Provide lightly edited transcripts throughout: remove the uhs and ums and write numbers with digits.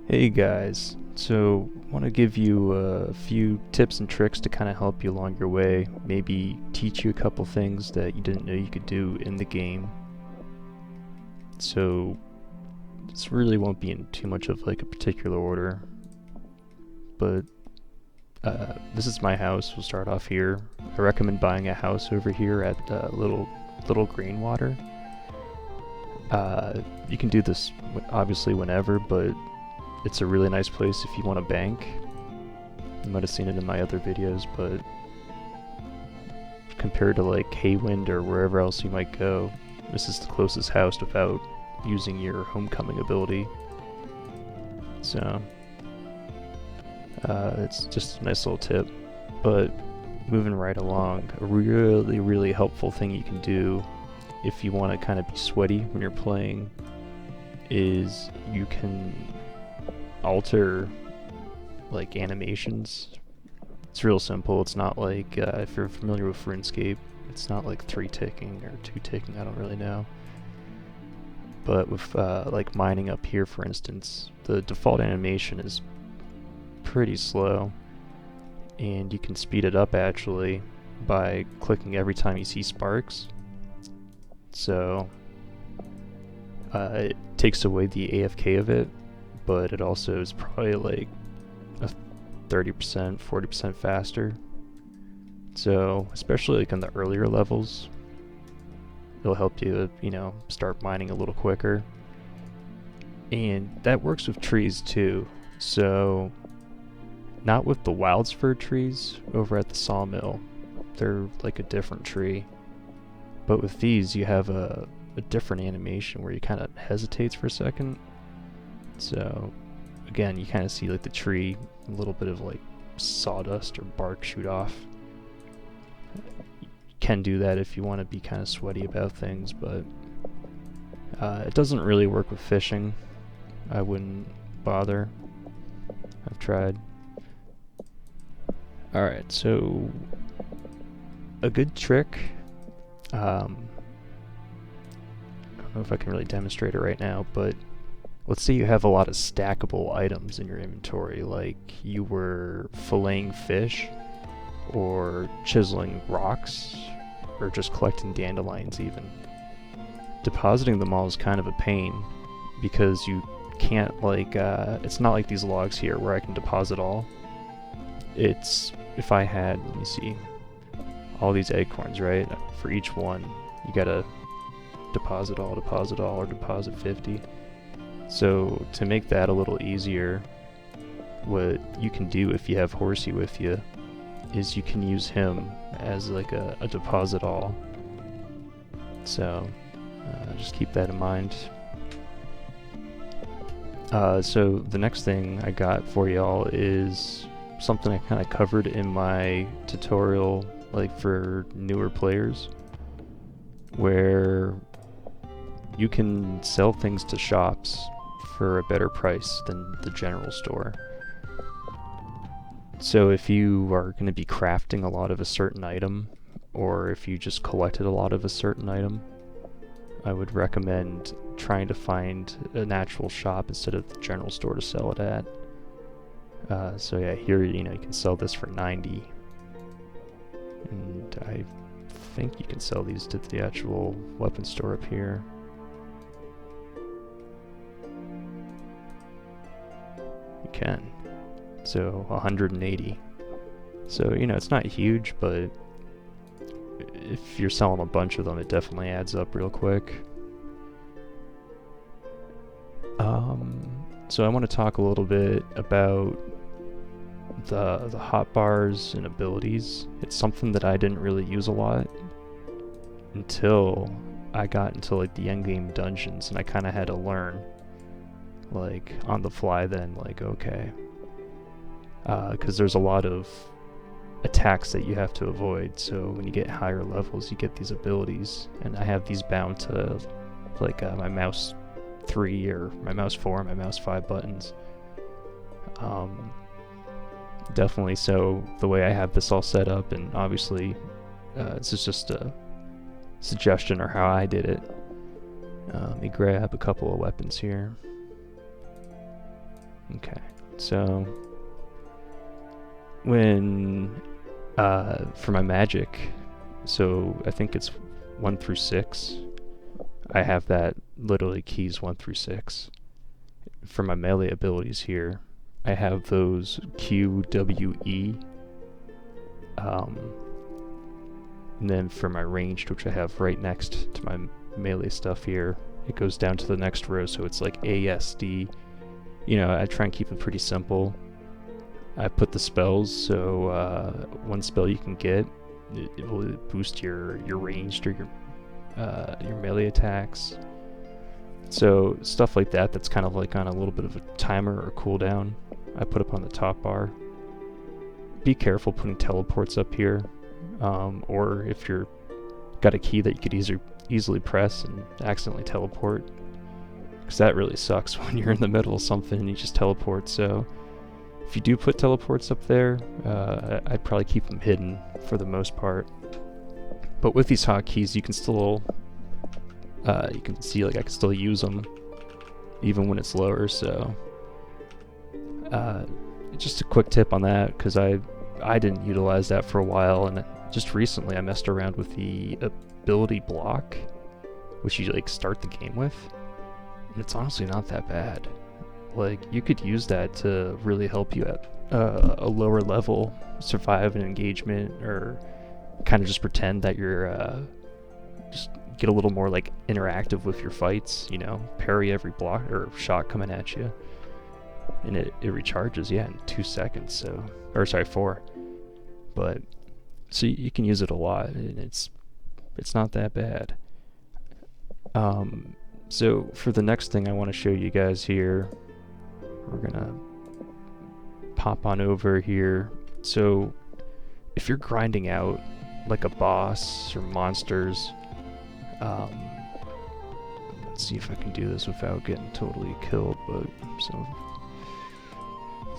Hey guys, so I want to give you a few tips and tricks to kind of help you along your way, maybe teach you a couple things that you didn't know you could do in the game. So this really won't be in too much of like a particular order, but this is my house. We'll start off here. I recommend buying a house over here at Little Greenwater. You can do this obviously whenever, but it's a really nice place if you want to bank. You might have seen it in my other videos, but compared to like Haywind or wherever else you might go, this is the closest house without using your homecoming ability. So it's just a nice little tip. But moving right along, a really helpful thing you can do if you want to kind of be sweaty when you're playing is you can alter like animations. It's real simple. It's not like if you're familiar with RuneScape, it's not like 3 ticking or 2 ticking, I don't really know. But with like mining up here, for instance, the default animation is pretty slow, and you can speed it up actually by clicking every time you see sparks. So it takes away the AFK of it, but it also is probably like a 30%, 40% faster. So, especially like on the earlier levels, it'll help you, start mining a little quicker. And that works with trees too. So, not with the Wildspur trees over at the sawmill. They're like a different tree. But with these, you have a different animation where you kind of hesitates for a second. So again, you kind of see like the tree, a little bit of like sawdust or bark shoot off. You can do that if you want to be kind of sweaty about things, but it doesn't really work with fishing. I wouldn't bother. I've tried. Alright, so a good trick, I don't know if I can really demonstrate it right now, but let's say you have a lot of stackable items in your inventory, like you were filleting fish, or chiseling rocks, or just collecting dandelions even. Depositing them all is kind of a pain, because you can't like, it's not like these logs here where I can deposit all. It's, if I had, let me see, all these acorns, right? For each one, you gotta deposit all, or deposit 50. So to make that a little easier, what you can do if you have Horsey with you is you can use him as like a deposit all. So just keep that in mind. So the next thing I got for y'all is something I kind of covered in my tutorial, like for newer players, where you can sell things to shops for a better price than the general store. So if you are going to be crafting a lot of a certain item, or if you just collected a lot of a certain item, I would recommend trying to find an actual shop instead of the general store to sell it at. So yeah, here you can sell this for 90, and I think you can sell these to the actual weapon store up here. You can. So 180. So it's not huge, but if you're selling a bunch of them, it definitely adds up real quick. So I want to talk a little bit about the hotbars and abilities. It's something that I didn't really use a lot until I got into like the endgame dungeons, and I kind of had to learn like on the fly then, like okay, because there's a lot of attacks that you have to avoid. So when you get higher levels, you get these abilities, and I have these bound to like my mouse 3 or my mouse 4, my mouse 5 buttons. Definitely. So the way I have this all set up, and obviously this is just a suggestion or how I did it. Let me grab a couple of weapons here. Okay, so when for my magic, so I think it's 1 through 6. I have that literally keys 1 through 6. For my melee abilities here, I have those Q, W, E. And then for my ranged, which I have right next to my melee stuff here, it goes down to the next row, so it's like A, S, D. You know, I try and keep it pretty simple. I put the spells, so one spell you can get, it will boost your ranged or your melee attacks. So stuff like that, that's kind of like on a little bit of a timer or cooldown, I put up on the top bar. Be careful putting teleports up here, or if you're got a key that you could easily press and accidentally teleport, because that really sucks when you're in the middle of something and you just teleport. So if you do put teleports up there, I'd probably keep them hidden for the most part. But with these hotkeys, you can still, you can see like I can still use them even when it's lower. So just a quick tip on that, because I didn't utilize that for a while, and just recently I messed around with the ability block, which you like start the game with, and it's honestly not that bad. Like, you could use that to really help you at a lower level survive an engagement, or kind of just pretend that you're just get a little more like interactive with your fights, you know, parry every block or shot coming at you, and it recharges, yeah, in 2 seconds. So, or sorry, 4. But so you can use it a lot, and it's not that bad. So for the next thing I want to show you guys here, we're gonna pop on over here. So if you're grinding out like a boss or monsters, let's see if I can do this without getting totally killed, but so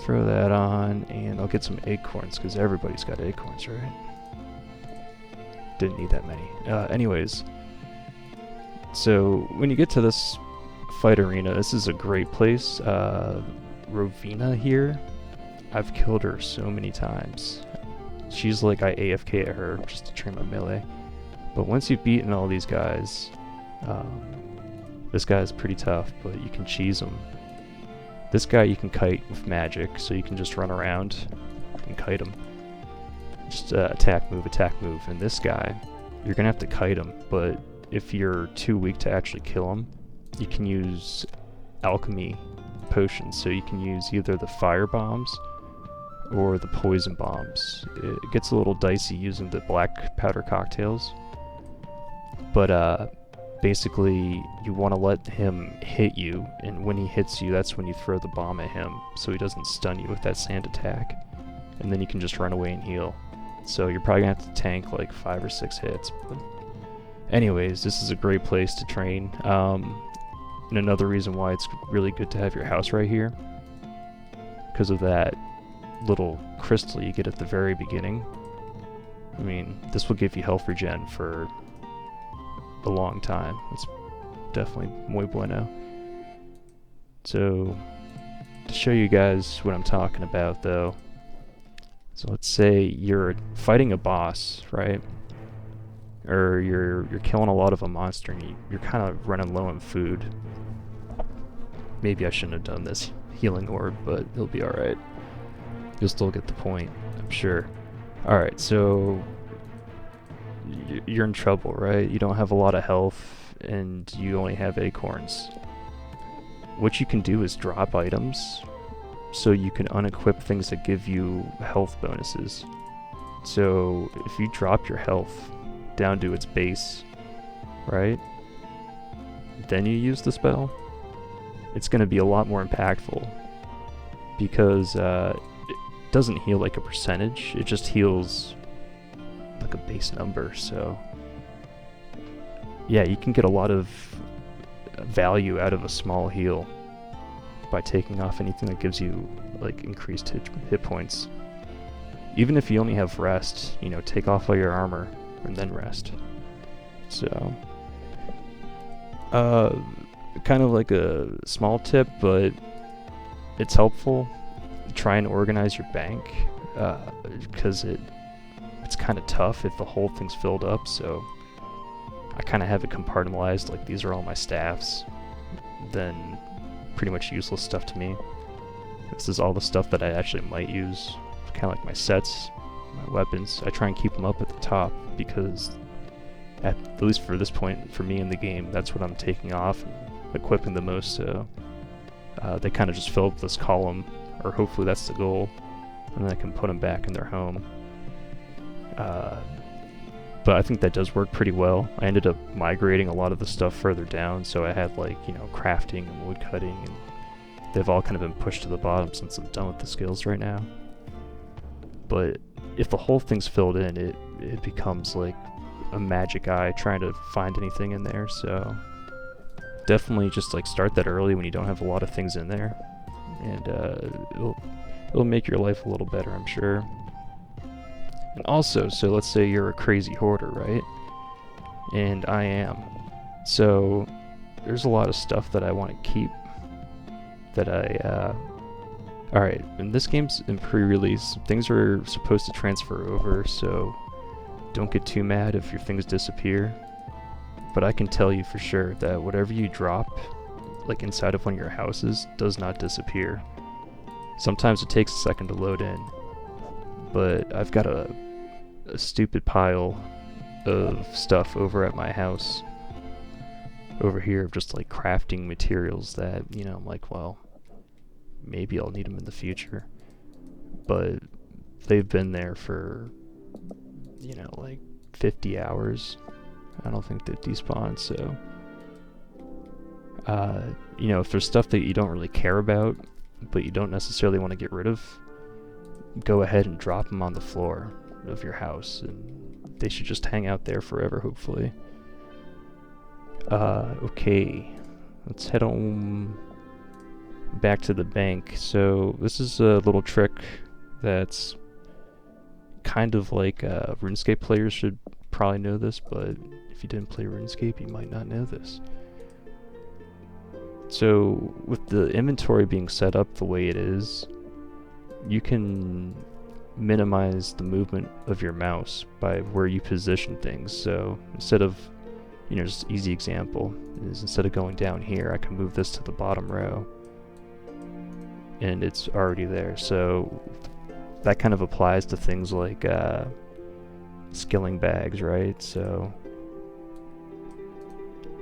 throw that on, and I'll get some acorns, because everybody's got acorns, right? Didn't need that many. Anyways, so when you get to this fight arena, this is a great place. Rovina here, I've killed her so many times. She's like, I AFK at her just to train my melee. But once you've beaten all these guys, this guy's pretty tough, but you can cheese him. This guy you can kite with magic, so you can just run around and kite him. Just attack, move, and this guy, you're gonna have to kite him, but if you're too weak to actually kill him, you can use alchemy potions, so you can use either the fire bombs or the poison bombs. It gets a little dicey using the black powder cocktails, but basically you want to let him hit you, and when he hits you, that's when you throw the bomb at him, so he doesn't stun you with that sand attack, and then you can just run away and heal. So you're probably gonna have to tank like 5 or 6 hits. But anyways, this is a great place to train. And another reason why it's really good to have your house right here, because of that little crystal you get at the very beginning. I mean, this will give you health regen for a long time. It's definitely muy bueno. So to show you guys what I'm talking about, though, so let's say you're fighting a boss, right? Or you're killing a lot of a monster, and you're kind of running low on food. Maybe I shouldn't have done this healing orb, but it'll be alright. You'll still get the point, I'm sure. Alright, so you're in trouble, right? You don't have a lot of health, and you only have acorns. What you can do is drop items, so you can unequip things that give you health bonuses. So if you drop your health down to its base, right, then you use the spell, it's going to be a lot more impactful, because it doesn't heal like a percentage, it just heals like a base number. So yeah, you can get a lot of value out of a small heal by taking off anything that gives you like increased hit points. Even if you only have rest, you know, take off all your armor and then rest. So kind of like a small tip, but it's helpful. Try and organize your bank, because it's kind of tough if the whole thing's filled up. So I kind of have it compartmentalized, like these are all my staffs, then pretty much useless stuff to me. This is all the stuff that I actually might use, kind of like my sets, my weapons. I try and keep them up at the top because at least for this point for me in the game, that's what I'm taking off and equipping the most. So they kind of just fill up this column, or hopefully that's the goal, and then I can put them back in their home. But I think that does work pretty well. I ended up migrating a lot of the stuff further down, so I had like, you know, crafting and wood cutting, and they've all kind of been pushed to the bottom since I'm done with the skills right now. But if the whole thing's filled in, it becomes like a magic eye trying to find anything in there. So definitely just like start that early when you don't have a lot of things in there, and it'll make your life a little better, I'm sure. And also, so let's say you're a crazy hoarder, right? And I am. So there's a lot of stuff that I want to keep that alright, and this game's in pre-release. Things are supposed to transfer over, so don't get too mad if your things disappear. But I can tell you for sure that whatever you drop, like inside of one of your houses, does not disappear. Sometimes it takes a second to load in, but I've got a stupid pile of stuff over at my house over here of just like crafting materials that, you know, I'm like, well, maybe I'll need them in the future. But they've been there for, you know, like 50 hours. I don't think they've despawned, so you know, if there's stuff that you don't really care about but you don't necessarily want to get rid of, go ahead and drop them on the floor of your house, and they should just hang out there forever, hopefully. Okay, let's head on back to the bank. So this is a little trick that's kind of like RuneScape players should probably know this, but if you didn't play RuneScape, you might not know this. So with the inventory being set up the way it is, you can minimize the movement of your mouse by where you position things. So instead of, you know, just easy example is instead of going down here, I can move this to the bottom row and it's already there. So that kind of applies to things like skilling bags, right? So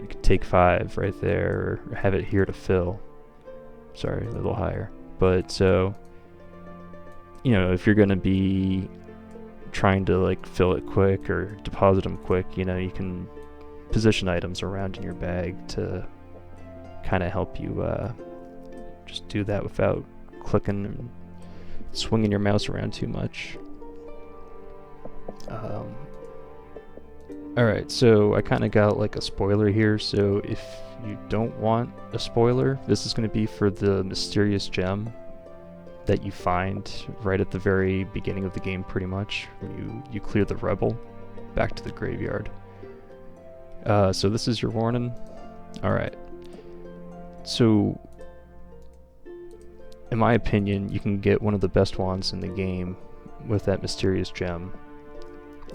you could take 5 right there, or have it here to fill. Sorry, a little higher. But so, you know, if you're gonna be trying to like fill it quick or deposit them quick, you know, you can position items around in your bag to kind of help you just do that without clicking and swinging your mouse around too much. Alright, so I kind of got like a spoiler here, so if you don't want a spoiler, this is going to be for the mysterious gem that you find right at the very beginning of the game, pretty much, when you clear the rebel back to the graveyard. So this is your warning. Alright, so in my opinion, you can get one of the best wands in the game with that mysterious gem.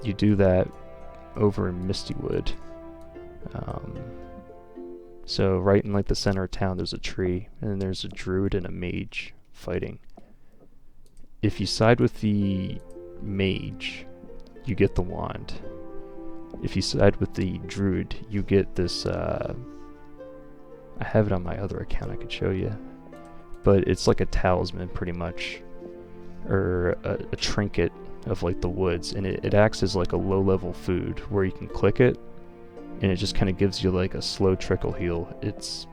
You do that over in Mistywood. So right in like the center of town, there's a tree, and there's a druid and a mage fighting. If you side with the mage, you get the wand. If you side with the druid, you get this, I have it on my other account, I could show you, but it's like a talisman pretty much, or a trinket of like the woods, and it acts as like a low-level food where you can click it and it just kind of gives you like a slow trickle heal. It's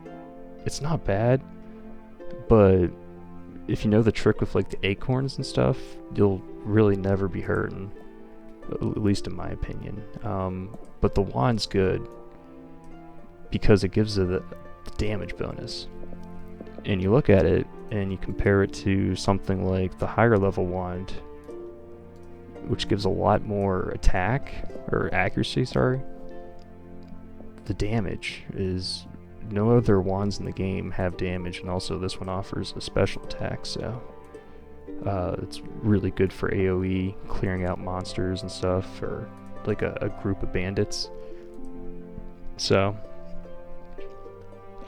not bad, but if you know the trick with like the acorns and stuff, you'll really never be hurting, at least in my opinion. But the wand's good because it gives it the damage bonus, and you look at it and you compare it to something like the higher level wand, which gives a lot more attack, or accuracy, sorry. The damage is no other wands in the game have damage, and also this one offers a special attack, so it's really good for AoE, clearing out monsters and stuff, or like a group of bandits. So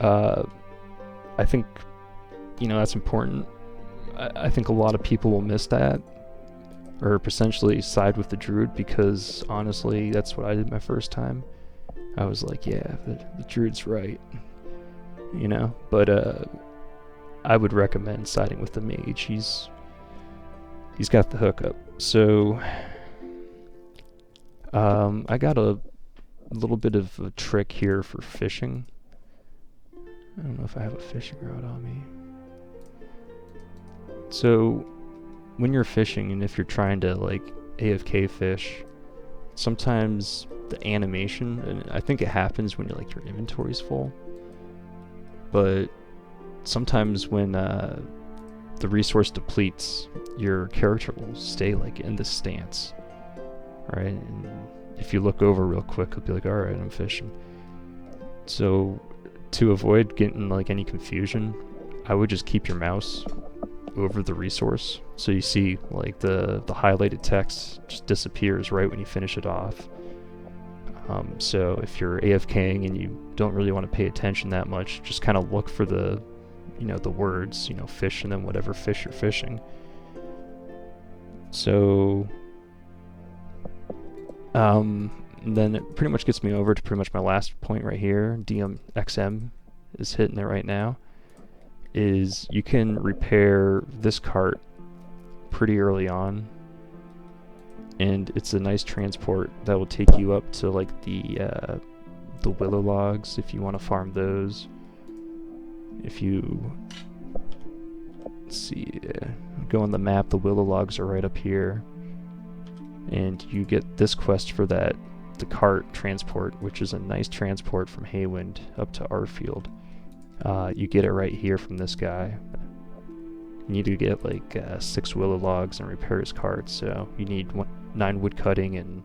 I think, you know, that's important. I think a lot of people will miss that, or potentially side with the druid, because honestly that's what I did my first time. I was like, yeah, the druid's right, you know, but I would recommend siding with the mage. He's got the hookup. So I got a little bit of a trick here for fishing. I don't know if I have a fishing rod on me. So when you're fishing, and if you're trying to like AFK fish, sometimes the animation, and I think it happens when your inventory's full, but sometimes when the resource depletes, your character will stay like in this stance, right? And if you look over real quick, it'll be like, all right, I'm fishing. So to avoid getting like any confusion, I would just keep your mouse over the resource, so you see like the highlighted text just disappears right when you finish it off. So if you're AFKing and you don't really want to pay attention that much, just kind of look for the, you know, the words, you know, fish, and then whatever fish you're fishing. So then it pretty much gets me over to pretty much my last point right here. DMXM is hitting it right now. Is you can repair this cart pretty early on, and it's a nice transport that will take you up to like the willow logs if you want to farm those. If you go on the map, the willow logs are right up here, and you get this quest for that, the cart transport, which is a nice transport from Haywind up to Arfield. You get it right here from this guy. You need to get like 6 willow logs and repair his cart, so you need 9 wood cutting and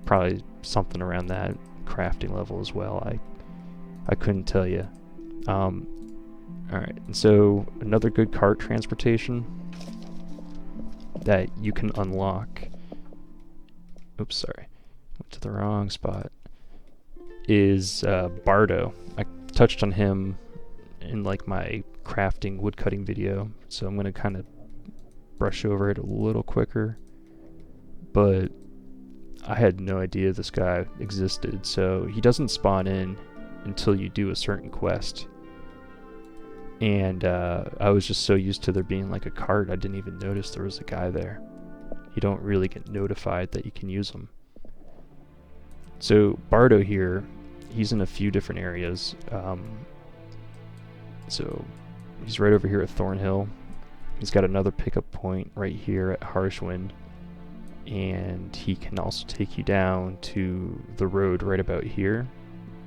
probably something around that crafting level as well. I couldn't tell you. Alright, and so another good cart transportation that you can unlock, oops, sorry, went to the wrong spot, is Bardo. I touched on him in like my crafting woodcutting video, so I'm going to kind of brush over it a little quicker, but I had no idea this guy existed. So he doesn't spawn in until you do a certain quest, and I was just so used to there being like a cart, I didn't even notice there was a guy there. You don't really get notified that you can use him. So Bardo here, he's in a few different areas. So he's right over here at Thornhill. He's got another pickup point right here at Harshwind, and he can also take you down to the road right about here,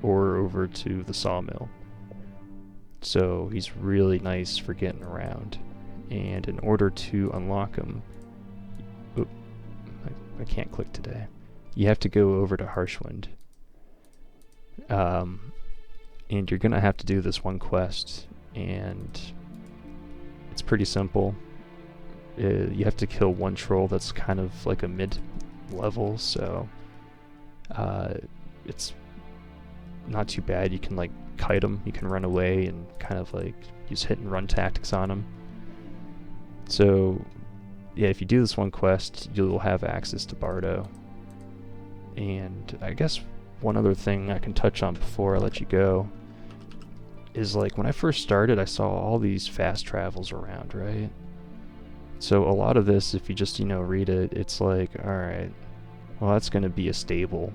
or over to the sawmill. So he's really nice for getting around. And in order to unlock him, I can't click today. You have to go over to Harshwind. And you're gonna have to do this one quest, and it's pretty simple. You have to kill one troll that's kind of like a mid-level, so it's not too bad. You can like kite him, you can run away and kind of like use hit and run tactics on him. So yeah, if you do this one quest, you'll have access to Bardo. And I guess one other thing I can touch on before I let you go is, like, when I first started, I saw all these fast travels around, right? So a lot of this, if you just, you know, read it, it's like, alright, well, that's going to be a stable.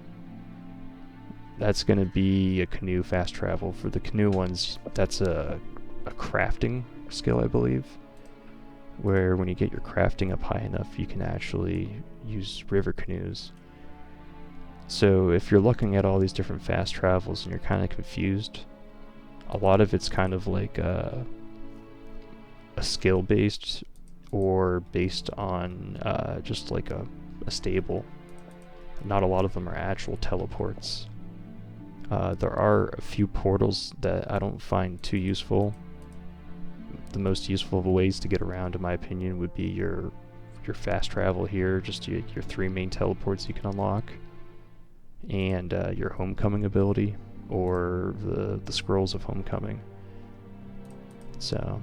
That's going to be a canoe fast travel. For the canoe ones, that's a crafting skill, I believe, where when you get your crafting up high enough, you can actually use river canoes. So if you're looking at all these different fast travels and you're kind of confused, a lot of it's kind of like a skill based, or based on just like a stable. Not a lot of them are actual teleports. There are a few portals that I don't find too useful. The most useful ways to get around, in my opinion, would be your fast travel here, just your 3 main teleports you can unlock, and your homecoming ability, or the scrolls of homecoming. So,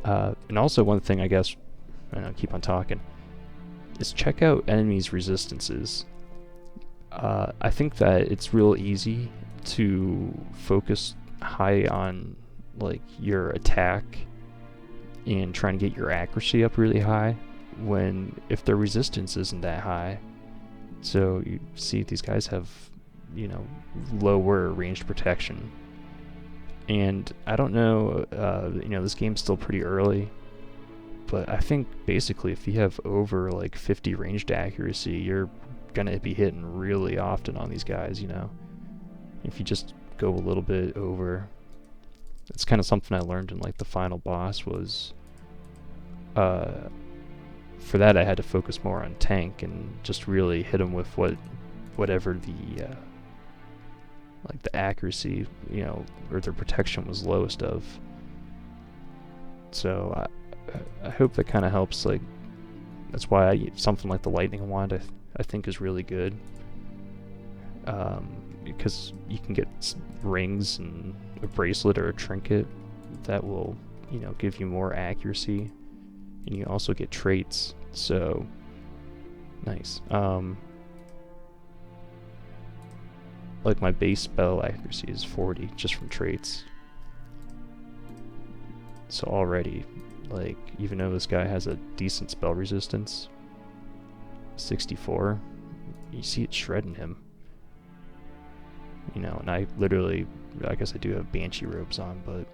and also one thing, I guess, and I'll keep on talking, is check out enemies' resistances. I think that it's real easy to focus high on like your attack and trying to get your accuracy up really high, when if their resistance isn't that high. So you see these guys have, you know, lower ranged protection. And I don't know, you know, this game's still pretty early, but I think basically if you have over like 50 ranged accuracy, you're gonna be hitting really often on these guys, you know. If you just go a little bit over, it's kind of something I learned in like the final boss was, for that I had to focus more on tank and just really hit them with whatever the like the accuracy, you know, or their protection was lowest of. So I hope that kind of helps. Like, that's why something like the lightning wand I think is really good, because you can get rings and a bracelet or a trinket that will, you know, give you more accuracy, and you also get traits. So nice. Like my base spell accuracy is 40 just from traits. So already, like, even though this guy has a decent spell resistance, 64, you see it shredding him. You know, and I guess I do have Banshee robes on, but...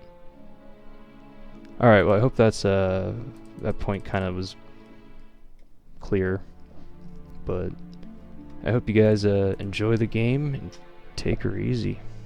Alright, well, I hope that's, that point kind of was clear. But I hope you guys enjoy the game and take her easy.